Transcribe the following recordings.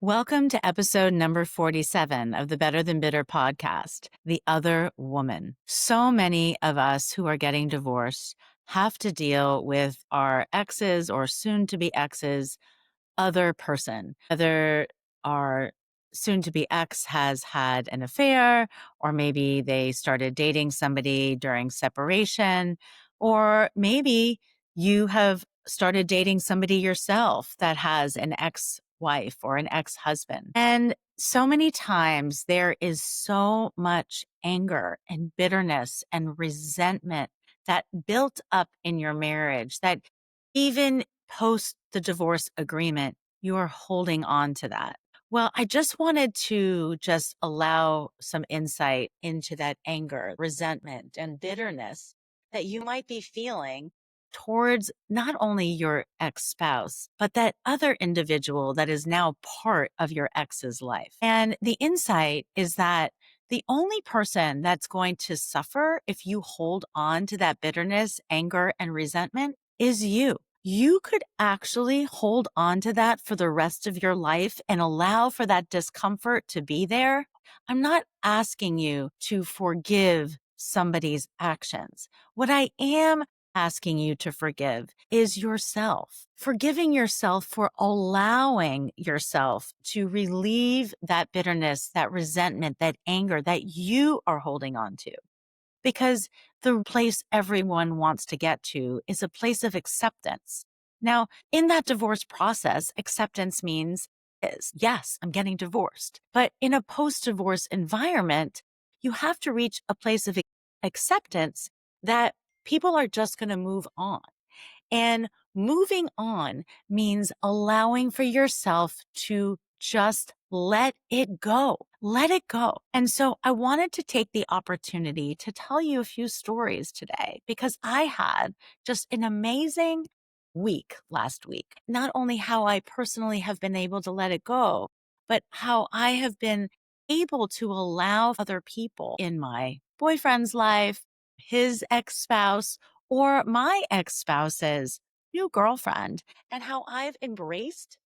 Welcome to episode number 47 of the Better Than Bitter podcast, The Other Woman. So many of us who are getting divorced have to deal with our exes or soon to be exes, other person, whether our soon to be ex has had an affair, or maybe they started dating somebody during separation, or maybe you have started dating somebody yourself that has an ex wife or an ex husband. And so many times there is so much anger and bitterness and resentment that built up in your marriage that even post the divorce agreement, you are holding on to that. Well, I just wanted to just allow some insight into that anger, resentment, and bitterness that you might be feeling towards not only your ex-spouse, but that other individual that is now part of your ex's life. And the insight is that the only person that's going to suffer if you hold on to that bitterness, anger, and resentment is you. You could actually hold on to that for the rest of your life and allow for that discomfort to be there. I'm not asking you to forgive somebody's actions. What I am asking you to forgive is yourself. Forgiving yourself for allowing yourself to relieve that bitterness, that resentment, that anger that you are holding on to. Because the place everyone wants to get to is a place of acceptance. Now, in that divorce process, acceptance means is, yes, I'm getting divorced. But in a post-divorce environment, you have to reach a place of acceptance that people are just going to move on. And moving on means allowing for yourself to just let it go. Let it go. And so I wanted to take the opportunity to tell you a few stories today because I had just an amazing week last week. Not only how I personally have been able to let it go, but how I have been able to allow other people in my boyfriend's life, his ex-spouse, or my ex-spouse's new girlfriend, and how I've embraced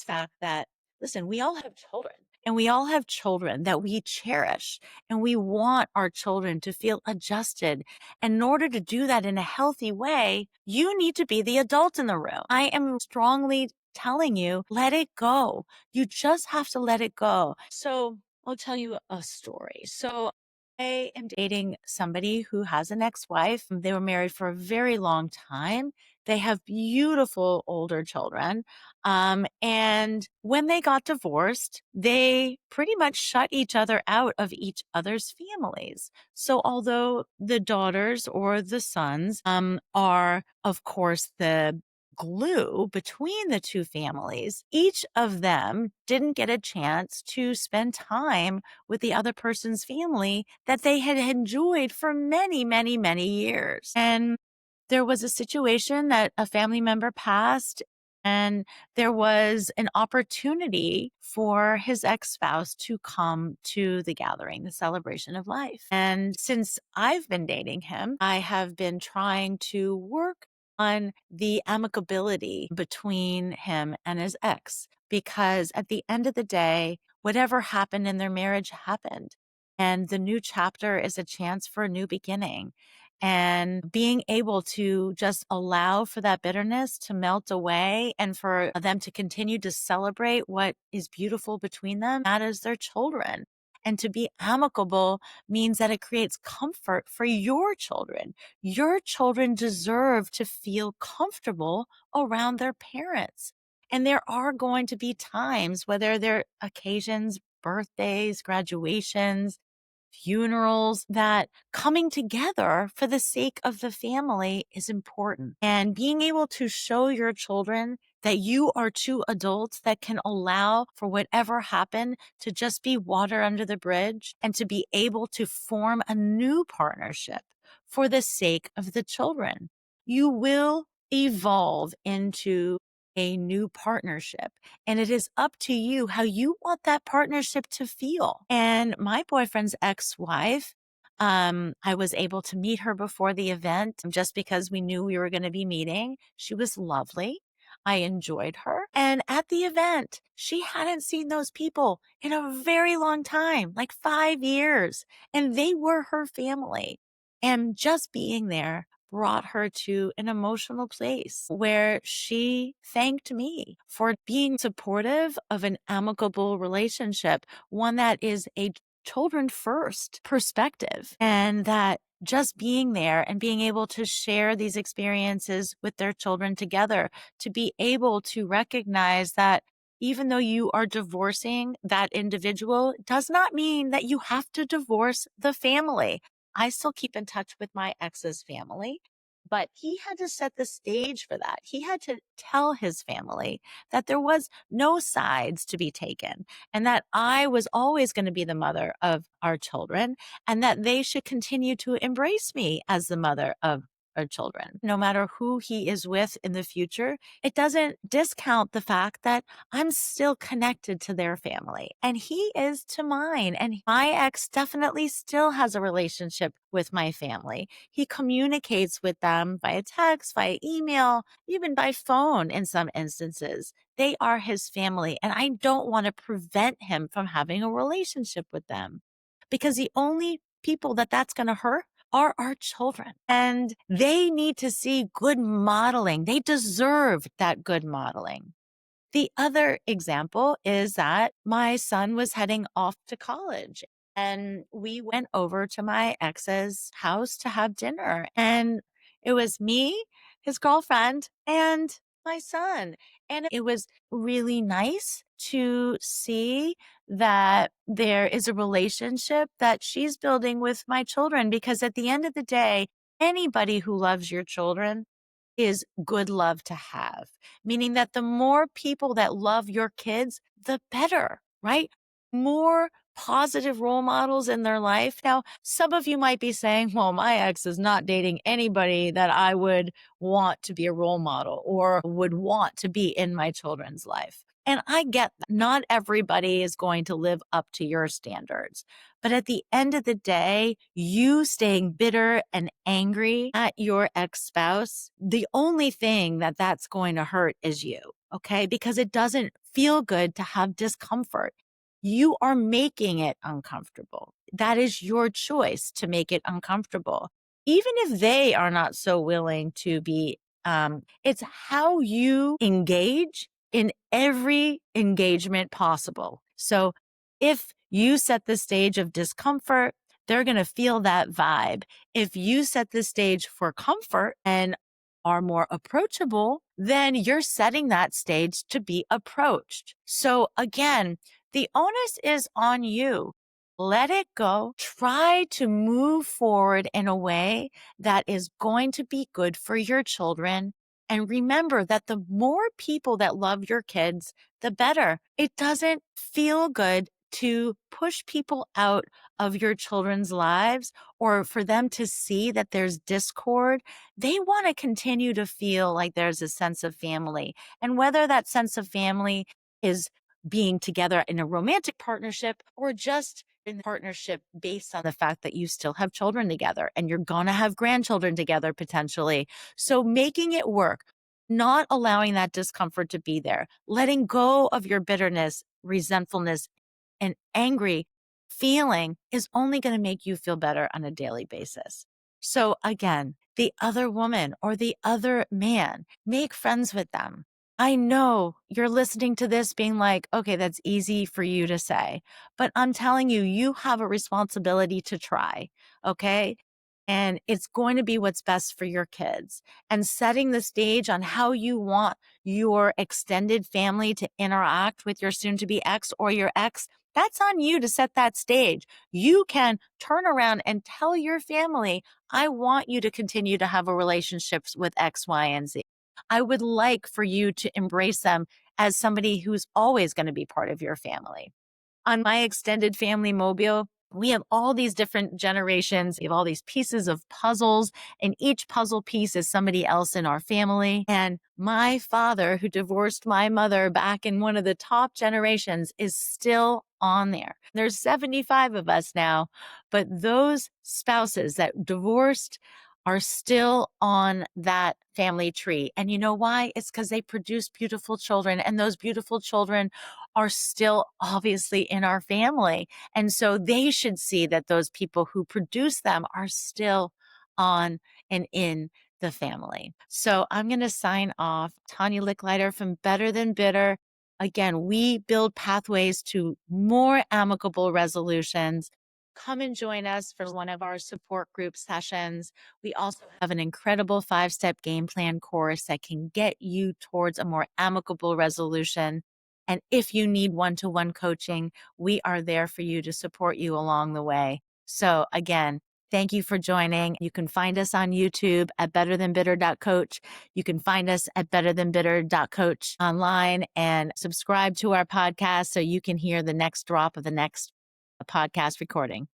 fact that, listen, we all have children and we all have children that we cherish and we want our children to feel adjusted. And in order to do that in a healthy way, you need to be the adult in the room. I am strongly telling you, let it go. You just have to let it go. So I'll tell you a story. So I am dating somebody who has an ex-wife. They were married for a very long time. They have beautiful older children. And when they got divorced, they pretty much shut each other out of each other's families. So although the daughters or the sons, are, of course, the glue between the two families, each of them didn't get a chance to spend time with the other person's family that they had enjoyed for many, many, many years. And there was a situation that a family member passed, and there was an opportunity for his ex-spouse to come to the gathering, the celebration of life. And since I've been dating him, I have been trying to work on the amicability between him and his ex, because at the end of the day, whatever happened in their marriage happened. And the new chapter is a chance for a new beginning. And being able to just allow for that bitterness to melt away and for them to continue to celebrate what is beautiful between them, that is their children. And to be amicable means that it creates comfort for your children. Your children deserve to feel comfortable around their parents. And there are going to be times, whether they're occasions, birthdays, graduations, funerals, that coming together for the sake of the family is important. And being able to show your children that you are two adults that can allow for whatever happened to just be water under the bridge and to be able to form a new partnership for the sake of the children. You will evolve into a new partnership. And it is up to you how you want that partnership to feel. And my boyfriend's ex-wife, I was able to meet her before the event just because we knew we were going to be meeting. She was lovely. I enjoyed her. And at the event, she hadn't seen those people in a very long time, like 5 years, and they were her family. And just being there brought her to an emotional place where she thanked me for being supportive of an amicable relationship, one that is a children first perspective, and that just being there and being able to share these experiences with their children together, to be able to recognize that even though you are divorcing that individual, does not mean that you have to divorce the family. I still keep in touch with my ex's family, but he had to set the stage for that. He had to tell his family that there was no sides to be taken, and that I was always going to be the mother of our children, and that they should continue to embrace me as the mother of our children. No matter who he is with in the future, it doesn't discount the fact that I'm still connected to their family and he is to mine. And my ex definitely still has a relationship with my family. He communicates with them via text, via email, even by phone in some instances. They are his family, and I don't want to prevent him from having a relationship with them, because the only people that that's going to hurt are our children, and they need to see good modeling. They deserve that good modeling. The other example is that my son was heading off to college, and we went over to my ex's house to have dinner, and it was me, his girlfriend, and my son. And it was really nice to see that there is a relationship that she's building with my children, because at the end of the day, anybody who loves your children is good love to have, meaning that the more people that love your kids, the better, right? More positive role models in their life. Now, some of you might be saying, well, my ex is not dating anybody that I would want to be a role model or would want to be in my children's life. And I get that. Not everybody is going to live up to your standards. But at the end of the day, you staying bitter and angry at your ex-spouse, the only thing that that's going to hurt is you, okay? Because it doesn't feel good to have discomfort. You are making it uncomfortable. That is your choice to make it uncomfortable. Even if they are not so willing to be, it's how you engage in every engagement possible. So if you set the stage of discomfort, they're going to feel that vibe. If you set the stage for comfort and are more approachable, then you're setting that stage to be approached. So again, the onus is on you. Let it go. Try to move forward in a way that is going to be good for your children. And remember that the more people that love your kids, the better. It doesn't feel good to push people out of your children's lives or for them to see that there's discord. They want to continue to feel like there's a sense of family. And whether that sense of family is being together in a romantic partnership or just in partnership based on the fact that you still have children together and you're going to have grandchildren together potentially. So making it work, not allowing that discomfort to be there, letting go of your bitterness, resentfulness, and angry feeling is only going to make you feel better on a daily basis. So again, the other woman or the other man, make friends with them. I know you're listening to this being like, okay, that's easy for you to say, but I'm telling you, you have a responsibility to try. Okay. And it's going to be what's best for your kids, and setting the stage on how you want your extended family to interact with your soon to be ex or your ex. That's on you to set that stage. You can turn around and tell your family, I want you to continue to have a relationship with X, Y, and Z. I would like for you to embrace them as somebody who's always going to be part of your family. On my extended family mobile, we have all these different generations. We have all these pieces of puzzles, and each puzzle piece is somebody else in our family. And my father, who divorced my mother back in one of the top generations, is still on there. There's 75 of us now, but those spouses that divorced are still on that family tree. And you know why? It's because they produce beautiful children, and those beautiful children are still obviously in our family. And so they should see that those people who produce them are still on and in the family. So I'm going to sign off. Tania Leichliter from Better Than Bitter. Again, we build pathways to more amicable resolutions. Come and join us for one of our support group sessions. We also have an incredible 5-step game plan course that can get you towards a more amicable resolution. And if you need one-to-one coaching, we are there for you to support you along the way. So again, thank you for joining. You can find us on YouTube at betterthanbitter.coach. You can find us at betterthanbitter.coach online, and subscribe to our podcast so you can hear the next drop of the next podcast recording.